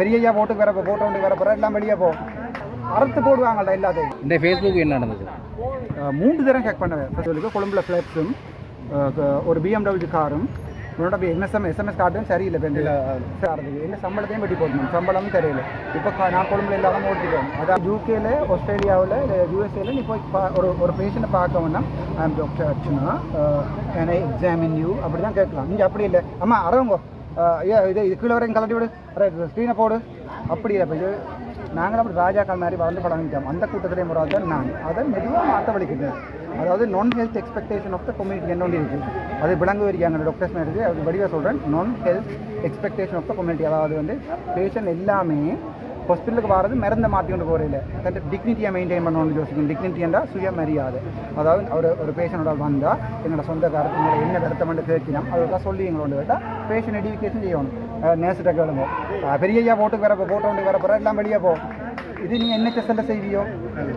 பெரிய போட்டுக்கு வரப்போ போட்டோ ஒன்று வரப்போ எல்லாம் வெளியே போ அறுத்து போடுவாங்கள்டா எல்லாத்தையும். இந்த ஃபேஸ்புக் என்ன நடந்தது? 3 தரம் ஹேக் பண்ணுவேன். கொழும்புல ஃப்ளெக்ஸும் ஒரு BMW காரும் உன்னோட எஸ்எம்எஸ் கார்டும் சரியில்லை. பெண்டில் சாரதுக்கு என்ன சம்பளத்தையும் வெட்டி போடணும், சம்பளமும் தெரியல. இப்போ நான் கொழும்புல இல்லாமல் ஓடிக்கிறோம். அதான் யூகேல, ஆஸ்திரேலியாவில், யூஎஸ்ஏல நீ போய் ஒரு பேஷண்ட்டை பார்க்க வேணா I'm doctor Archana can I examine you அப்படி தான் கேட்கலாம். நீங்கள் அப்படி இல்லை, அம்மா அறவங்க இது கீழே வரைக்கும் கலட்டி விடு, ஸ்க்ரீனை போடு, அப்படி இல்லை. இப்போ இது நாங்களும் அப்படி ராஜாக்கள் மாதிரி வளர்ந்து பழகிட்டோம். அந்த கூட்டத்திலே முறாது தான் நான் அதை மெதுவாக மாற்ற வலிக்கிறேன். அதாவது நான் health expectation of the community என்ன ஒன்று இருக்குது, அது விளங்கு வரிக்காங்க டாக்டர்ஸ் இருக்குது. அது வடிவாக சொல்கிறேன், நான் health expectation of the community. அதாவது வந்து பேஷண்ட் எல்லாமே ஹாஸ்பிட்டலுக்கு வரது மருந்தை மாற்றி கொண்டு போகிறதில்ல, தன் டிக்னிட்டியை மெயின்டைன் பண்ணணும்னு யோசிக்கணும். டிக்னிட்டின்னா சுயமரியாதை. அதாவது ஒரு பேஷண்டோட வந்தால் என்னோட சொந்த கருத்து உங்களை என்ன கருத்தமென்று கேட்கணும், அதெல்லாம் சொல்லி எங்களோட கேட்டால் பேஷண்ட் எடிஃபிகேஷன் செய்யணும். நேர்ஸ்கிட்ட கேளுங்க, பெரிய போட்டுக்கு வரப்போ போட்டோ ஒன்று வரப்போ எல்லாம் வெளியே போ. இது நீ NHSல செய்வியோ,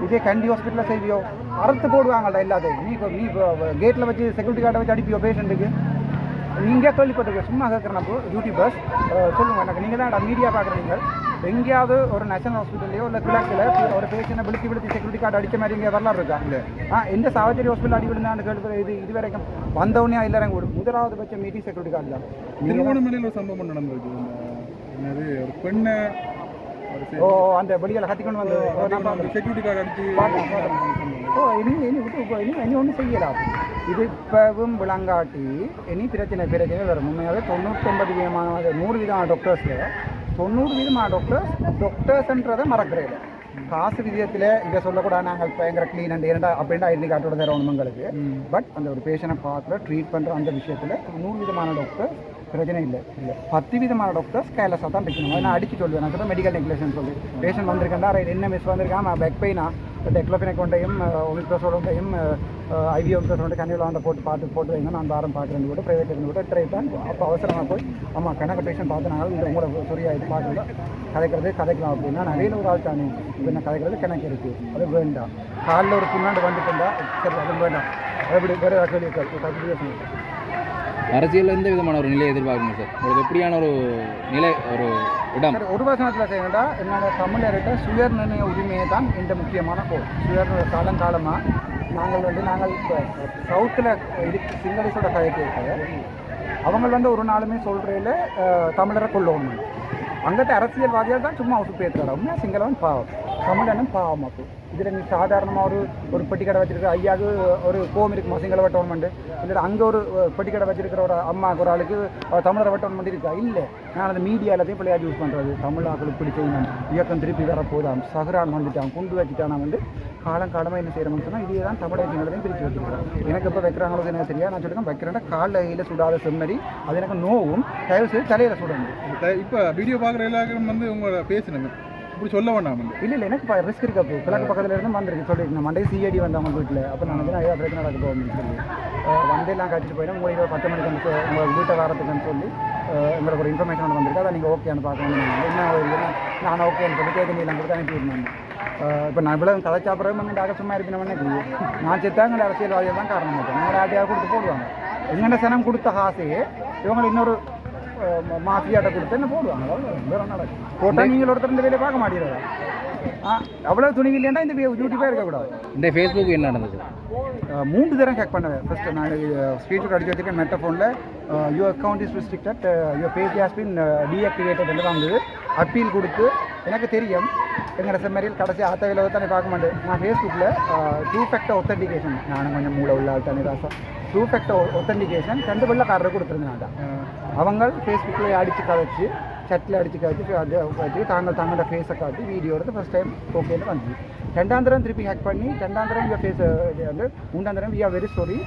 இதே கண்டி ஹாஸ்பிட்டலில் செய்வியோ, அறுத்து போடுவாங்கள்டா எல்லாத்தையும். நீ கேட்டில் வச்சு செக்யூரிட்டி கார்டை வச்சு அடிப்பியோ பேஷண்ட்டுக்கு. நீங்கள் கேள்விப்பட்டிருக்க சும்மா கேட்குறப்போ யூடியூபர்ஸ் சொல்லுங்கள் எனக்கு, நீங்கள் தான் மீடியா பார்க்குறீங்க. எங்கேயாவது ஒரு நேஷனல் ஹாஸ்பிட்டல்லையோ இல்லை கிழக்கில் ஒரு பேஷண்ட்டை விழுத்தி செக்யூரிட்டி கார்டு அடித்த மாதிரி இங்கே வரலாறு இருக்கா? இல்லை. எந்த சாவச்சேரி ஹாஸ்பிட்டல் அடி விழுந்தான்னு கேள்வி இது வரைக்கும் வந்தவனே இல்லைங்க. முதலாவது பட்ச மீட்டிங் செக்யூரிட்டி கார்டு தான். திருவோணமலையில் ஒரு சம்பவம் நடந்திருக்கு. என்னது ஒரு பெண்ணை அந்த வெளியில் கத்திக்கொண்டு வந்து செக்யூரிட்டி கார்டு அடிச்சு இனி ஒன்றும் செய்யலாம். இது இப்பவும் விளங்காட்டி இனி பிரச்சனை வரும். உண்மையாகவே 99% 100% டாக்டர்ஸில் 90% டாக்டர்ஸ்ன்றதை மறக்கிறேன். காசு விதத்தில் இதை சொல்லக்கூடாது, நாங்கள் பயங்கர க்ளீன் அண்ட் இரண்டா அப்படின்னா ஐடென்டி கார்டோட தரணும் உங்களுக்கு. பட் அந்த ஒரு பேஷண்ட்டை பார்க்குற ட்ரீட் பண்ணுற அந்த விஷயத்தில் 100% டாக்டர் பிரச்சனை இல்லை. 10% டாக்டர்ஸ் கேர்லெஸ்ஸாக தான் இருக்கணும். நான் அடிச்சு சொல்லுவேன், நான் சொல்ல மெடிக்கல் நெக்லெக்ஷன் சொல்லி பேஷண்ட் வந்திருக்கேன்டா என்ன மிஸ் வந்திருக்கான், பேக் பெயினா டெக்லோஃபினெக்கொண்டையும் ஒமிப்ரோசோடையும் ஐவி ஒமிப்ரோசோட கண்ணியில் வந்து போட்டு வைங்க, நான் வாரம் பார்க்குறேன் கூட ப்ரைவேட் இருந்து கூட ட்ரை தான். அப்போ அவசரமாக போய் ஆமாம் கணக்கு பேஷண்ட் பார்த்தனால இந்த உங்களை சரியாக இது பார்க்கல கதைக்கலாம் அப்படின்னா நிறைய ஒரு ஆள் தானே இப்போ என்ன கதைக்கிறது கணக்கு இருக்குது, அது வேண்டாம். காலில் ஒரு பின்னாடி வந்துட்டுண்டா சரி அது வேண்டாம். எப்படி வேறு கேள்வி அரசியலில் எந்த விதமான ஒரு நிலையை எதிர்பார்க்கணும் சார்? உங்களுக்கு எப்படியான ஒரு நிலை ஒரு இடம் ஒரு வசனத்தில் செய்யணும்டா, என்னோட தமிழர்கிட்ட சுயர் நிர்ணய உரிமையை தான் இந்த முக்கியமான கோல். சுயர் காலங்காலமாக நாங்கள் இப்போ சவுத்தில் இருக்கு சிங்களீஸோட கதை கேட்க அவங்க ஒரு நாளுமே சொல்கிறதில்ல தமிழரை கொள்ளணும். அங்கிட்ட அரசியல்வாதிகள் தான் சும்மா அவசு பேசுகிறாங்க. உண்மையாக சிங்களவன் பாவம், தமிழனும் பாவம். அப்போ இதில் நீ சாதாரணமாக ஒரு பெட்டி கடை வச்சுருக்க ஐயாவுக்கு ஒரு கோம் இருக்குமா சிங்கள வட்டோன்மெண்ட்டு, இல்லை அங்கே ஒரு பெட்டி கடை வச்சுருக்கிற ஒரு அம்மாவுக்கு ஒரு ஆளுக்கு தமிழரை வட்டோன்மெண்ட் இருக்கா? இல்லை. நான் அந்த மீடியா எல்லாத்தையும் பிள்ளையாக யூஸ் பண்ணுறது. தமிழாக்களுக்கு பிடிச்ச இயக்கம் திருப்பி வரப்போதான், சஹரான் வந்துட்டான், குண்டு வச்சுட்டான். நான் காலங்காலமாக என்ன செய்கிறோம்னு சொன்னால் இதே தான் தமிழ் ஐக்கியங்களையும் பிரித்து வச்சுருக்கேன். எனக்கு எப்போ வைக்கிறாங்களோ என்ன சரியா நான் சொல்லியிருக்கேன், வைக்கிறேன்னா காலையில் சுடாத செம்மறி அது எனக்கு நோவும் தயவு செய்து தலையில் சுடணும். இப்போ வீடியோ பார்க்குற எல்லாருக்கும் உங்களை பேசணுங்க இப்படி சொல்ல வேண்டாம். இல்லை எனக்கு ரிஸ்க் இருக்கு. அப்போ கிழக்கு பக்கத்தில் இருந்து வந்துருக்கு சொல்லியிருக்கேன். மண்டே சிஐடி வந்தவங்க வீட்டில். அப்போ நான் வந்து ஐயா பிரச்சனை நடக்க போகணும்னு சொல்லி வண்டியெல்லாம் காய்ச்சிட்டு போயிடும். உங்களுக்கு 10 மணிக்கு வந்து உங்கள் வீட்டை வாரத்துக்குன்னு சொல்லி எங்களுக்கு ஒரு இன்ஃபர்மேஷன் ஒன்று வந்திருக்கு. அதை நீங்கள் ஓகேன்னு பார்க்கணும். என்ன நான் ஓகேன்னு சொல்லி கேட்கலாம் கொடுத்து அனுப்பிவிடணும். இப்போ நான் இவ்வளோ கதை சாப்பிட்றது டாக்டர் சும்மா இருப்பினவனே தெரியும். நான் செத்தாங்க அரசியல்வாதிகள் தான் காரணம் மாட்டேன். உங்களை ஆட்டையாக கொடுத்து போடுவாங்க. என்னென்ன சனம் கொடுத்த ஆசையே இவங்களை இன்னொரு மாஃபியாட்ட கொடுத்து என்ன போடுவாங்க. வேறு நடக்கும் போட்டால் நீங்கள் ஒருத்தர் இந்த வேலையை பார்க்க மாட்டேங்கிறதா? அவ்வளோ துணிவு இல்லைன்னா இந்த யூடியூப்பாக இருக்கக்கூடாது. இந்த ஃபேஸ்புக் என்ன நடந்தது? 3 தரம் ஹேக் பண்ணுவேன். ஃபஸ்ட்டு நான் ஸ்க்ரீன்ஷாட் அடிச்சு வச்சுருக்கேன். மெட்டஃபோனில் your account is restricted, your page has been deactivated என்று வந்தது. அப்பீல் கொடுத்து எனக்கு தெரியும் எங்களோட செம்மறியில் கடைசி ஆத்தவையில் தானே பார்க்க மாட்டேன். நான் ஃபேஸ்புக்கில் 2 ஃபேக்டர் ஒத்தன்டிகேஷன் நானும் கொஞ்சம் மூளை உள்ள ஆள் தானே ராசா 2 ஃபேக்டர் ஒத்தன்டிகேஷன் 2 வெள்ளக்காரரை கொடுத்துருந்தேன். அவங்க ஃபேஸ்புக்கில் அடித்து கதைச்சி சட்டில் அடித்து காய்ச்சி அது காய்ச்சி தங்களோட ஃபேஸை காட்டி வீடியோட ஃபஸ்ட் டைம் ஓகேன்னு வந்துச்சு. 2ஆம் தரம் திருப்பி ஹேக் பண்ணி 2ஆம் தரம் யுவர் ஃபேஸ் வந்து 3ஆம் தரம் we are very sorry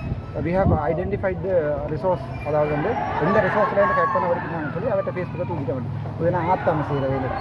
we have identified the resource. அதாவது வந்து எந்த ரிசோர்ஸில் எனக்கு ஹேக் பண்ண வரைக்கும் சொல்லி அவர்கிட்ட ஃபேஸ்புக்கை தூக்கிட்ட வேண்டிய இது நான் ஆத்தாமல் செய்கிறது இல்லை.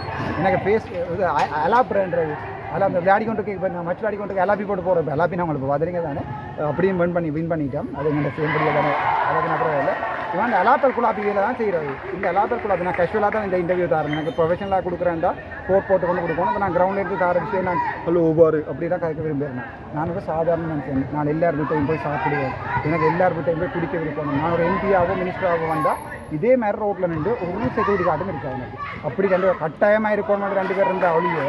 எனக்கு ஃபேஸ் இது அலாப்ன்றது அதில் அந்த விளையாடி கொண்டு இப்போ நான் மச்சு விளையாடி கொண்டு எலாப்பி போட்டு போகிறோம். இப்போ எலாப்பி நான் உங்களுக்கு வதறிங்க தானே அப்படியும் வின் பண்ணிட்டோம். அது எங்கள் சேம்படியில் தானே அதாவது அப்புறம் இல்லை. இவன் அந்த அலாப்பர் குழாப்பியில் தான் செய்கிறது. இந்த அலாப்பர் குழாப்பி நான் கேஷுவலாக தான் இந்த இன்டர்வியூ தரேன். எனக்கு ப்ரொஃபஷனலாக கொடுக்குறேன்டா போட்டு கொண்டு கொடுக்கணும். இப்போ நான் கிரவுண்டில் இருந்து தர விஷயம் நான் ஒவ்வொரு அப்படி தான் கதைக்க விரும்புகிறேன். நான் இப்போ சாதாரண நினைச்சேன். நான் எல்லார் வீட்டையும் போய் சாப்பிடுவேன். எனக்கு எல்லார் வீட்டையும் போய் குடிக்க விருப்பம். நான் ஒரு எம்பியாவோ மினிஸ்டராகவோ வந்தால் இதே மாதிரி ரோட்டில் நின்று ஒரு செக்யூரிட்டி கார்டும் இருக்காது எனக்கு. அப்படி கட்டாயமாக இருக்கணும் 2 பேர் இருந்த அவளியே.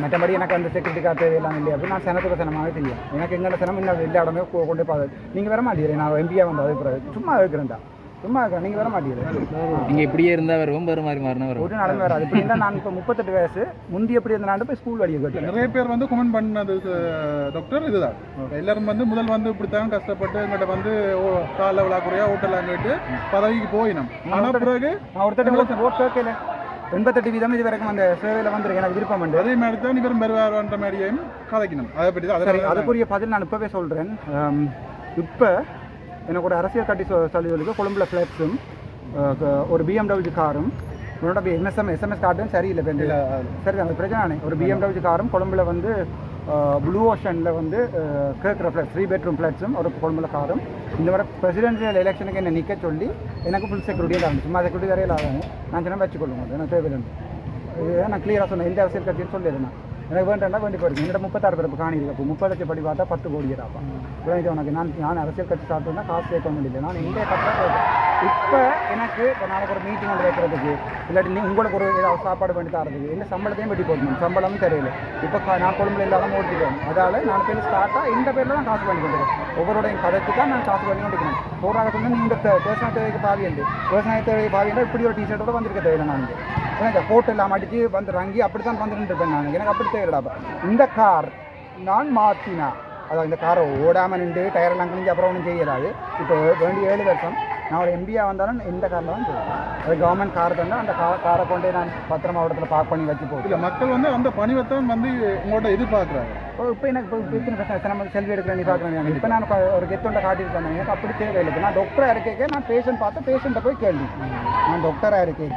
மற்றபடி எனக்கு அந்த செக்யூரிட்டி கார்டு தேவையெல்லாம் இல்லை. அப்படி நான் சனத்துக்கு சனமாக தெரியும். எனக்கு எங்களோட சனம் இன்னும் எல்லா இடமே கொண்டு பார்த்து நீங்கள் வர மாட்டேங்கிறேன். நான் எம்பியாக வந்து அதுக்கு சும்மா இருக்கிறேன்டா, சும்மா இருக்கிறேன். நீங்கள் வர மாட்டேங்கிறேன். நீங்கள் இப்படியே இருந்தால் வரும் வேறு மாதிரி மாறினா வரும். ஒரு நடந்து வராது. இப்படி இருந்தால் நான் இப்போ 38 வயசு முந்தி எப்படி இருந்த நான் போய் ஸ்கூல் வழியை கேட்டு நிறைய பேர் வந்து கமெண்ட் பண்ணது டாக்டர் இதுதான். எல்லாரும் வந்து முதல் வந்து இப்படித்தான் கஷ்டப்பட்டு எங்கிட்ட வந்து காலைல விழாக்குறையா ஹோட்டலாக கேட்டு பதவிக்கு போயினோம். ஆனால் பிறகு நான் ஒருத்தர் ஓட் கேட்கல 88% இது வரைக்கும் அந்த சேவையில் வந்துருக்கு. எனக்கு விருப்பம் உண்டு. அதே மாதிரி தான் இவரும் பெறுவார்ன்ற மாதிரியும் கதைக்கணும். அதை பற்றி தான் சரி, அதுக்குரிய பதில் நான் இப்போவே சொல்கிறேன். இப்போ எனக்கு ஒரு அரசியல் கட்டி சொல்லிகளுக்கு கொழும்புல ஃப்ளெக்ஸும் ஒரு BMW காரும் உன்னோட எஸ்எம்எஸ் கார்டும் சரியில்லை. சரி, அந்த பிரச்சனை ஒரு BMW காரும் கொழும்புல வந்து ப்ளூ ஓஷனில் வந்து கேட்குற ஃப்ளாட் 3 பெட்ரூம் ஃப்ளாட்ஸும் ஒரு கொழும்புல காரும் இந்த மாதிரி பிரசிடென்ஷியல் எலெக்ஷனுக்கு என்ன நிற்க சொல்லி எனக்கு ஃபுல் செக்யூரிட்டியாக தான் சும்மா செக்யூரிட்டி வரையில் ஆகும். நான் சின்ன வச்சுக்கொள்ளுங்க எனக்கு தேவையில்லை. இதுதான் நான் கிளியராக சொன்னேன். எந்த அரசியல் கட்சின்னு சொல்லிடுறேன். எனக்கு வேண்டாம் வேண்டி போயிருக்கு. என்னோட 36 பிறப்பு காணி இருக்கு. 30 லட்சம் படி பார்த்தா 10 கோடி ஆப்பா. இது உனக்கு நான் அரசியல் கட்சி சாப்பிட்டோம்னா காசு சேர்க்க முடியல. நான் எங்கே கட்டுறேன். இப்போ எனக்கு இப்போ நாளைக்கு ஒரு மீட்டிங் ஒன்று வைக்கிறதுக்கு இல்லாட்டி உங்களுக்கு ஒரு ஏதாவது சாப்பாடு பண்ணி தரதுக்கு என்ன சம்பளத்தையும் வெட்டி போடணும். சம்பளமும் தெரியல. இப்போ நான் கொழும்புல இல்லாமல் ஓடிக்கிறேன். அதால் நான் பேர் ஸ்டார்ட்டாக இந்த பேரில் தான் காசு பண்ணி கொண்டிருக்கேன். ஒவ்வொருடைய கதைக்கு தான் நான் காசு பண்ணி கொண்டிருக்கேன். போராட சொன்னால் நீங்கள் விவசாய தேவைக்கு பாவியண்டு விவசாய தேவைக்கு பாவியண்டா இப்படி ஒரு டிஷர்ட்டோட வந்திருக்க தேவையில்லை. நான் எனக்கு கோட்டு இல்லாமல் அடித்து வந்து ரங்கி அப்படி தான் வந்துட்டு இருப்பேன். நான் எனக்கு அப்படி தேவையிடாப்பா. இந்த கார் நான் மாற்றினா அதாவது இந்த காரை ஓடாமல் நின்று டயரெல்லாம் கிழிஞ்சு அப்புறம் ஒன்றும் செய்யலாது. இப்போ வேண்டிய 7 வருஷம் நான் ஒரு எம்பியாக வந்தாலும் இந்த காரில் தான் போவேன். அது கவர்மெண்ட் கார் தந்தால் அந்த காரை கொண்டே நான் பத்திரமா இடத்துல பார்க் பண்ணி வச்சு போகுது. இல்லை மக்கள் வந்து அந்த பணிவத்தான் வந்து உங்கள்கிட்ட எதிர்பார்க்குறாங்க. இப்போ எனக்கு இப்போ பிரச்சனை நம்ம செல்வி எடுக்கிறேன் நீ பார்க்குறேன். இப்போ நான் ஒரு கெத்தொண்டை காட்டியிருக்கேன். எனக்கு அப்படி தேவையில்லை. நான் டாக்டராக இருக்கேன். நான் பேஷண்ட் பார்த்து பேஷண்ட்டை போய் கேள்வி. நான் டாக்டராக இருக்கேன்.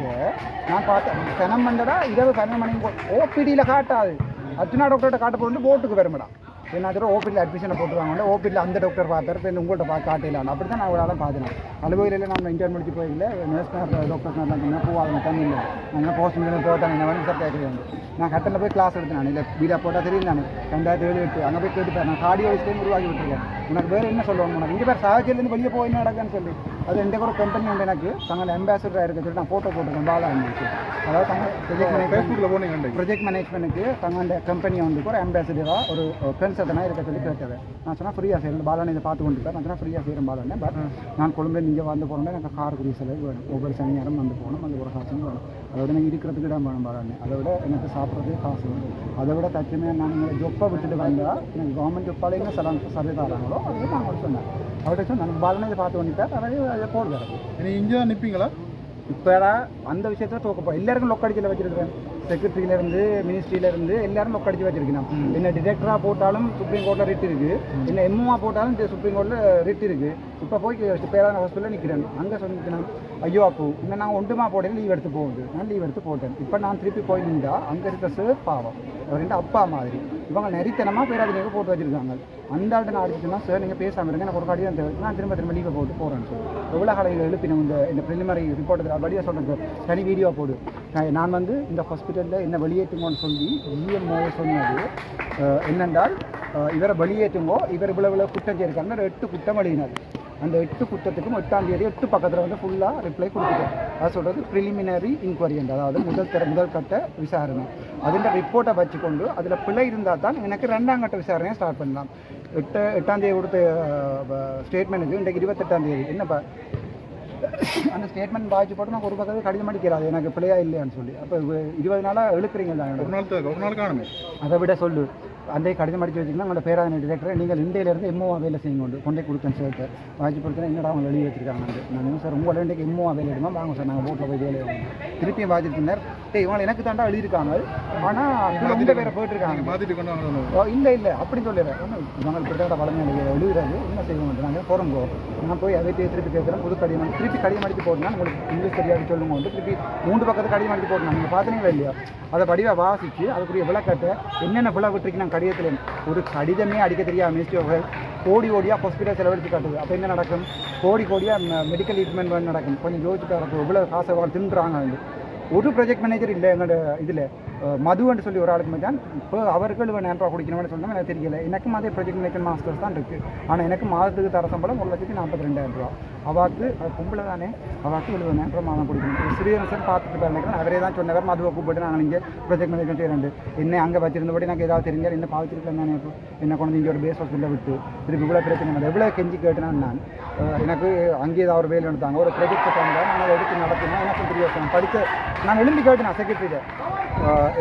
நான் பார்த்தேன் சனம் பண்ணடா 12 மணிக்கு ஓபிடியில் காட்டாது. அர்ஜுனா டாக்டர்கிட்ட காட்ட போட்டு போட்டுக்கு வருமடா. என்ன ஓபிடியில் அட்மிஷனை போட்டுருவாங்க. ஓபிடியில் அந்த டாக்டர் பார்த்தார். இப்போ உங்கள்கிட்ட காட்டலாம். அப்படி தான் நான் ஒரு ஆளாக பார்த்தேன். அலுவலையில் நான் இன்டர்ன் முடிச்சு போயிடல. நர்ஸ்னார் டாக்டர்ஸ்னார்லாம் போவாங்க. தண்ணி இல்லை நான் போஸ்ட் போட்டாங்க. என்ன வேணும் சார் கேட்குறேன். நான் கட்டலில் போய் கிளாஸ் எடுத்தேன். இல்லை வீடாக போட்டால் தெரியும். நான் 2007 அங்கே போய் கேட்டுப்பேன். நான் கார்டியோலஜிஸ்டையும் உருவாக்கி விட்டுருக்கேன். உனக்கு வேறு என்ன சொல்லுவாங்க. உனக்கு இங்கே பேர் சாகச்சிலேருந்து வெளியே போய் என்ன நடக்குன்னு சொல்லி அது எந்த ஒரு கம்பெனி உண்டு. எனக்கு தங்களை அம்பாசிடராக இருக்க சொல்லி நான் ஃபோட்டோ போட்டுருக்கேன். பாலா இருந்துச்சு. அதாவது தங்க ஃபேஸ்புக்கில் போனீங்க. ப்ரொஜெக்ட் மேனேஜ்மெண்ட்டுக்கு தங்க கம்பெனியை வந்து ஒரு அம்பாசிடராக ஒரு கன்சல்டனாக இருக்க சொல்லி கேட்டேன். நான் சொன்னால் ஃப்ரீயாக செய்யணும். பாலானை இதை பார்த்து கொண்டு நான் சொன்னால் ஃப்ரீயாக செய்கிறேன் பாலானே. பட் நான் கொழும்பு நீங்கள் வந்து போகிறோம்னா எனக்கு காருக்குரிய செலவு வேணும். ஒவ்வொரு சனி நேரம் வந்து போகணும். அந்த ஒரு காசும் வேணும். அதோட எனக்கு இருக்கிறதுக்கு இடம் வேணும் பாலானே. அதை விட எனக்கு சாப்பிட்றதுக்கு காசு வேணும். அதை விட தச்சுமே நான் உங்களை ஜொப்பை விட்டுட்டு வந்தால் எனக்கு கவர்மெண்ட் ஜொப்பால் என்ன சர்வே தராங்களோ அது நான் கூட சொன்னேன். அவர்கிட்ட சொன்னேன் எனக்கு பாலானே இதை பார்த்து வந்துட்டார். அதை போடுவார். நீங்கள் இங்கே தான் நிற்பீங்களா? இப்போடா அந்த விஷயத்தில் தோக்கப்போ எல்லாருக்கும் லொக்கடிச்சில் வச்சுருக்கேன். செக்ரட்டரியிலேருந்து மினிஸ்ட்ரியிலேருந்து எல்லாரும் லொக்கடிச்சு வச்சுருக்கேன். என்ன டிரெக்டராக போட்டாலும் சுப்ரீம் கோர்ட்டில் ரிட் இருக்குது. என்ன எம்ஓவாக போட்டாலும் சுப்ரீம் கோர்ட்டில் ரிட் இருக்குது. இப்போ போய் பேரான ஹாஸ்பிட்டலில் நிற்கிறேன். அங்கே சொல்லிக்கிறேன் ஐயோ அப்போ இன்னும் நான் ஒன்றுமா போட்டேன் லீவ் எடுத்து போகுது. நான் லீவ் எடுத்து போட்டேன். இப்போ நான் திருப்பி போயிருந்தா அங்கே இருக்க சார் பாவம் ரெண்டு அப்பா மாதிரி இவங்க நெறித்தனமாக பேராதிரியாக போட்டு வச்சுருக்காங்க. அந்த ஆள்கிட்ட நான் அடிச்சுன்னா சார் நீங்கள் பேசாமல் இருங்க எனக்கு ஒரு கடிதம் தேவை. நான் திரும்ப லீவை போட்டு போகிறேன்னு சொல்லி எவ்வளோ கலைகள் எழுப்பினோம். இந்த ப்ரிலிமரி ரிப்போர்ட் வழியாக சொல்கிறேன். தனி வீடியோ போடு. நான் வந்து இந்த ஹாஸ்பிட்டலில் என்ன வெளியேற்றுங்கன்னு சொல்லி ஜிஎம்ஓ சொன்னது என்னென்றால் இவரை வெளியேற்றுங்கோ இவர் இவ்வளோ குற்றம் செய்யிருக்காங்க. 8 குற்றம் எழுதினார். அந்த 8 குற்றத்துக்கும் 8ஆம் தேதி 8 பக்கத்தில் வந்து ஃபுல்லாக ரிப்ளை கொடுத்துட்டேன். அது சொல்கிறது ப்ரிலிமினரி இன்கொயரி என்று அதாவது முதல் கட்ட விசாரணை. அதில் ரிப்போர்ட்டை வச்சுக்கொண்டு அதில் பிழை இருந்தால் தான் எனக்கு 2ஆம் கட்ட விசாரணையை ஸ்டார்ட் பண்ணலாம். 8ஆம் தேதி கொடுத்த ஸ்டேட்மெண்ட்டுக்கு இன்றைக்கு 28ஆம் தேதி என்னப்பா அந்த ஸ்டேட்மெண்ட் பாதிச்சு போட்டு நான் ஒரு பக்கத்தில் கடிதம் அடிக்கிறாது எனக்கு பிள்ளையா இல்லையான்னு சொல்லி. அப்போ 20 நாளாக எழுக்கிறீங்க தான். ஒரு நாள் காணுமே. அதை விட சொல்லு அந்த கடிதம் அடித்து வச்சிங்கன்னா உங்களோட பேராதனை டிரெக்டரை நீங்கள் இந்தியிலேருந்து எம்ஓவா வேலை செய்யுங்க கொண்டே கொடுத்தேன் சார். வாய்ச்சி கொடுத்தா என்னடா அவங்க வெளியே வச்சிருக்காங்க. நான் சார் உங்களை இன்றைக்கு எம்ஓவா வேலை எடுமா வாங்க சார் நாங்கள் போட்டில் போய் வேலை திருப்பியும் வாய்ச்சிருந்தார். இவங்க எனக்கு தாண்டா எழுதியிருக்காங்க. ஆனால் இந்த பேரை போயிட்டுருக்காங்க இல்லை அப்படின்னு சொல்லிடுறேன். இவங்க பிரச்சனை பழமையாக எழுதுறது என்ன செய்வோம் நாங்கள் போகிறோங்கோ. நான் போய் அதை திருப்பி கேட்குறேன். புது கடிதம் திருப்பி கடிதம் அடித்து போட்டேன்னா உங்களுக்கு இங்கிலீஷ் தெரியாது சொல்லுங்க வந்து திருப்பி 3 பக்கத்து கடிதம் அடித்து போட்டேன். நீங்கள் பார்த்தீங்களா இல்லையா அதை படிவாக வாசித்து அதுக்குரிய விளக்கத்தை என்னென்ன விளை விட்டுருக்கு நான் கடிதத்தில் ஒரு கடிதமே அடிக்க தெரியாது. மினிஸ்ட்ரி ஆஃப் ஹெல்த் கோடியாக ஹாஸ்பிட்டல் செலவழித்து காட்டுது. அப்போ என்ன நடக்கும்? கோடியாக மெடிக்கல் ட்ரீட்மெண்ட் நடக்கும். கொஞ்சம் யோசிச்சு நடக்கும். இவ்வளோ காசை தின்றாங்க வந்து ஒரு ப்ராஜெக்ட் மேனேஜர் இல்லை எங்களோட இதில் மதுன்னு சொல்லி ஒரு ஆளுக்கு மச்சான் இப்போ அவர்கள் 1000 ரூபா குடிக்கணும்னு சொன்னால் எனக்கு தெரியல. எனக்கும் அதே ப்ராஜெக்ட் மேனேஜர் மாஸ்டர்ஸ் தான் இருக்குது. ஆனால் எனக்கு மாதத்துக்கு தர சம்பளம் 1,42,000 ரூபா. அவாக்கு பொம்பளை தானே, அவாக்கு 70,000 ரூபா மாதம் குடிக்கணும். ஸ்ரீரன்சன் பார்த்துட்டு நினைக்கிறேன். அவரே தான் சொன்னவர் மதுவை கூப்பிட்டு நாங்கள் இங்கே ப்ராஜெக்ட் மேனேஜர் செய்கிறேன். என்ன அங்கே வச்சிருந்தபடி எனக்கு ஏதாவது தெரிஞ்சால் என்ன பாதிச்சிருக்கேன் தானே. என்ன கொண்டு இங்கே ஒரு பேஸ் ஹாஸ்பிட்டலில் விட்டு திருப்பி இவ்வளோ பிரச்சனை எவ்வளோ கெஞ்சி கேட்டுனான் நான். எனக்கு அங்கே ஏதாவது ஒரு வேலை எடுத்தாங்க, ஒரு ப்ராஜெக்ட் தந்தால் நான் அதை எடுத்து நடத்தினா எனக்கு 3 வருஷம் படித்த நான் எழுந்து கேட்டேன் செக்ரட்டரியில்.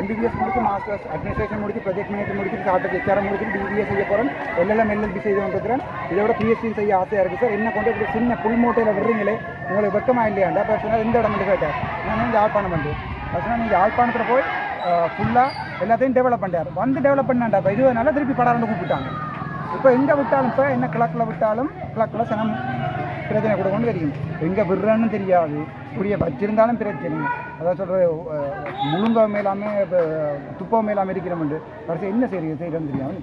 MBBS முடிச்சு மாஸ்டர்ஸ் அட்மினிஸ்ட்ரேஷன் முடிச்சு ப்ராஜெக்ட் மேனேஜர் முடிச்சு சார்ட்டர் HRM முடிச்சு BBA செய்ய போகிறேன். LLM LLB செய்து கொண்டிருக்கிறேன். இதோட PhD செய்ய ஆசையாக இருக்குது சார். என்ன கொண்டு இப்படி சின்ன புல்மோட்டையில் விடுறீங்களே உங்களுக்கு வெக்கமாக இல்லையாண்டா. அப்போ சொன்னால் எந்த இடம் கேட்டார். நான் இந்த யாழ்ப்பாணம் வந்து சொன்னால் நீங்கள் யாழ்ப்பாணத்தில் போய் ஃபுல்லாக எல்லாத்தையும் டெவலப் பண்ணிட்டார். வந்து டெவலப் பண்ணாண்டா. இப்போ 20 நாளில் திருப்பி படாரண்டு கூப்பிட்டாங்க. இப்போ எங்கே விட்டாலும் இப்போ என்ன கிழக்கில் விட்டாலும் கிழக்கில் சனம் பிரச்சனை கூட கொண்டு தெரியும். எங்கே விடுறன்னு தெரியாது. இப்படியே வச்சிருந்தாலும் பிரச்சனை. அதான் சொல்கிற முழுங்க மேலாமே துப்பம் மேலாமல் இருக்கிறோம்ண்டு வரிசை என்ன செய்கிறேன்னு தெரியாது.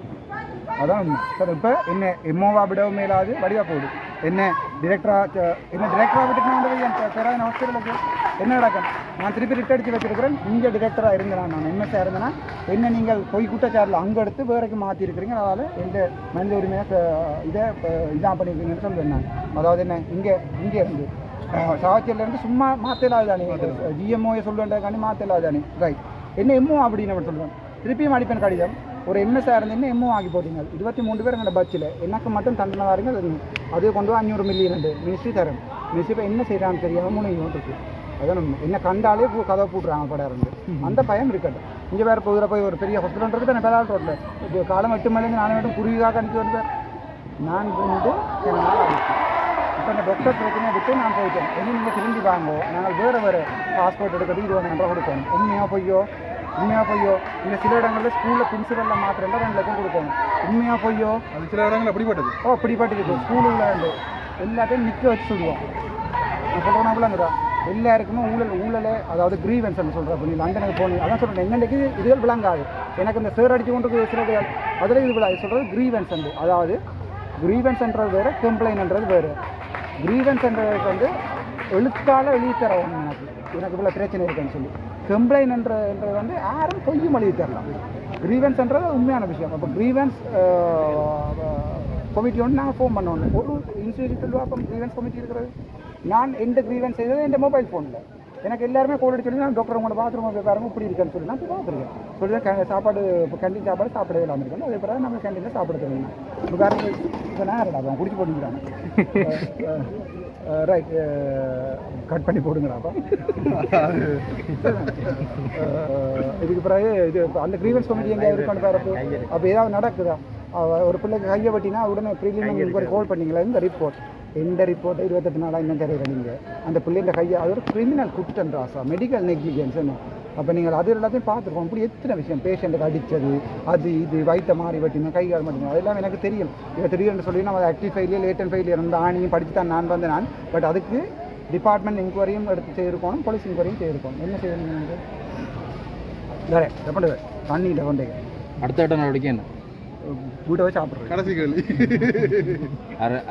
அதான் சார். இப்போ என்ன எம்ஓவா விடவும் மேலாது வடிவாக போகுது. என்ன டிரெக்டராக விட்டுட்டு நான் பேரான ஹாஸ்பிட்டலுக்கு என்ன நடக்கும். நான் திருப்பி ரிட் அடித்து வச்சுருக்கிறேன். இங்கே டிரெக்டராக இருந்தேன். நான் எம்எஸ்ஆ இருந்தேன்னா என்ன நீங்கள் போய் குற்றச்சாட்டில் அங்கே எடுத்து வேறைக்கு மாற்றிருக்கிறீங்க. அதனால் எந்த மனித உரிமையாக இதான் பண்ணியிருக்கீங்கன்னு சொல்லுவேன் நான். அதாவது என்ன இங்கே இருந்து சாவச்சேரியிலேருந்து சும்மா மாற்றலாது தானே. GMOயை சொல்லுவேன்டாக்காண்டி மாற்றலாது தானே. ரைட். என்ன எம்ஓ அப்படின்னு நம்ம சொல்லுவேன். திருப்பியும் அடிப்பேன் கடிதம். ஒரு எம்எஸ்ஆ இருந்தேன்னு எம்ஓ ஆகி போட்டீங்க. 23 பேர் எங்களோட பட்சில் எனக்கு மட்டும் தண்டனை வாருங்க. அதே கொண்டு 500 மில்லியன் மினிஸ்ட்ரி தரேன். மினிஸ்ட்ரி இப்போ என்ன செய்கிறான்னு தெரியாமல் 3 யூனிட் அதான் என்ன கண்டாலே கதவை போட்டுறாங்க படம். அந்த பயம் இருக்கட்டும். இங்கே வேறு போய் ஒரு பெரிய ஹாஸ்பிட்டல் தானே பேலால் ரோட்டில். இப்போ காலம் 8 மணிலேருந்து 4 மட்டும் குருவியாக அனுப்பி வருவேன். நான் வந்து இப்போ அந்த டாக்டர் பிரச்சனையை விட்டு நான் போயிட்டேன். இனி நீங்கள் திரும்பி வாங்கோ, நாங்கள் வேறு பாஸ்போர்ட் எடுக்கிறது 20,000 ரூபா கொடுக்கணும். உண்மையாக பொய்யோ இந்த சில இடங்களில் ஸ்கூலில் பிரின்சிபலில் மாத்திரம் 2 லட்சம் கொடுக்கணும். உண்மையாக பொய்யோ அது சில இடங்கள் அப்படிப்பட்டது. அப்படிப்பட்டு ஸ்கூலில் வந்து எல்லாத்தையும் நிற்க வச்சு சொல்லுவோம். நான் சொல்கிறேன்னாங்களா எல்லாருக்குமே ஊழலே அதாவது கிரீவன்ஸ்ன்னு சொல்கிறேன். அப்போ நீ லண்டனுக்கு போனீங்க அதான் சொல்கிறேன். எங்களுக்கு இதுகள் விளங்காது. எனக்கு இந்த சேர் அடித்து கொண்டு சில அதில் இது விழா சொல்கிறது கிரீவன்ஸ் வந்து. அதாவது கிரீவன்ஸ்ன்றது வேறு, கம்ப்ளைண்ட்ன்றது வேறு. கிரீவன்ஸ்ன்றது வந்து எழுத்தால் எழுதி தரவும் எனக்கு இவ்வளோ பிரச்சனை இருக்குன்னு சொல்லி. கம்ப்ளைண்ட்ன்றது வந்து யாரும் பொய்யும் எழுதி தரலாம். கிரீவன்ஸ்ன்றது உண்மையான விஷயம். அப்போ கிரீவன்ஸ் கமிட்டி ஒன்று நாங்கள் ஃபோன் பண்ணோம். ஒரு இன்ஸ்டியூட்டில் அப்போ கிரீவன்ஸ் கமிட்டி இருக்கிறது. நான் எந்த கிரீவன்ஸ் செய்தது என் மொபைல் ஃபோனில். எனக்கு எல்லாருமே கோல் அடிச்சு சொல்லி நான் டாக்டர் உங்களோட பாத்ரூம் பாருங்க இப்படி இருக்குன்னு சொல்லி நான் பார்த்துருக்கேன். சொல்லி தான் சாப்பாடு இப்போ கேண்டீன் சாப்பாடு சாப்பிடவே இல்லாமல் இருக்கேன். அதே பிறகு நம்ம கேண்டீனில் சாப்பிட தெரியும். இப்போ வேறு இப்போ நேரம் அவன் குடிச்சு போட்டுக்கிறாங்க. ரைட் கட் பண்ணி போடுங்கடாப்பா. இதுக்கு பிறகு இது அந்த கிரீவன்ஸ் கமிட்டி எங்கே இருக்கான்னு பாருப்போ. அப்போ ஏதாவது நடக்குதா? ஒரு பிள்ளைக்கு கையை வெட்டினா உடனே ப்ரீலிமினரி இன்கொயரி கால் பண்ணிங்களா இந்த ரிப்போர்ட். எந்த ரிப்போர்ட்டை 28 நாளாக இன்னும் தெரியல. நீங்கள் அந்த பிள்ளைங்க கையை அது ஒரு கிரிமினல் குற்றம் ராசா, மெடிக்கல் நெக்லிஜென்ஸ்னு. அப்போ நீங்கள் அது எல்லாத்தையும் பார்த்துருக்கோம். இப்படி எத்தனை விஷயம் பேஷண்ட்டுக்கு அடித்தது அது இது வயிற்றை மாறி வெட்டினா கை கால் மாட்டினா அதெல்லாம் எனக்கு தெரியும். இப்போ தெரியும்னு சொல்லி நம்ம ஆக்டிவ் ஃபெயிலியர் லேட்டன் ஃபெயிலியர் வந்து ஆணியும் படித்து தான் நான் வந்தேன் நான். பட் அதுக்கு டிபார்ட்மெண்ட் இன்கொயரியும் எடுத்து செய்திருக்கணும், போலீஸ் இன்கொயரியும் செய்திருக்கணும். என்ன செய்யணும் நீங்கள் வேறு எப்படி தண்ணியில் கொண்டே அடுத்த கட்ட நடவடிக்கை என்ன? வீட்டை வச்சு சாப்பிட்றேன். கடைசி கேள்வி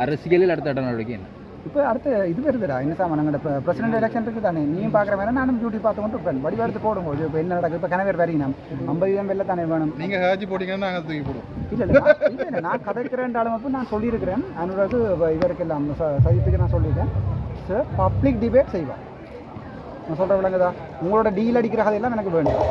அரசியலில் அடுத்த கட்ட நடவடிக்கை என்ன? இப்போ அடுத்த இது வருதுடா என்ன சாமான் நாங்கள் இப்போ பிரசிடென்ட் எலெக்ஷன் இருக்குது தானே. நீயும் பார்க்குற மாதிரி நானும் டியூட்டி பார்த்து கொண்டு இருப்பேன். வடிவா எடுத்து போடும்போது இப்போ என்ன நடக்குது. இப்போ கனவேர் வரையினா 50 வெளில தானே வேணும். நீங்கள் ஹாஜி போட்டிங்கன்னா நாங்கள் தூக்கி போடுவோம். இல்லை நான் கதைக்கிறேன்டாலும் அப்போ நான் சொல்லியிருக்கிறேன். அனுராது இவருக்கெல்லாம் சதிப்புக்கு நான் சொல்லியிருக்கேன். சார் பப்ளிக் டிபேட் செய்வோம். நான் சொல்கிற விளங்குதா? உங்களோட டீல் அடிக்கிற கதையெல்லாம் எனக்கு வேணும்.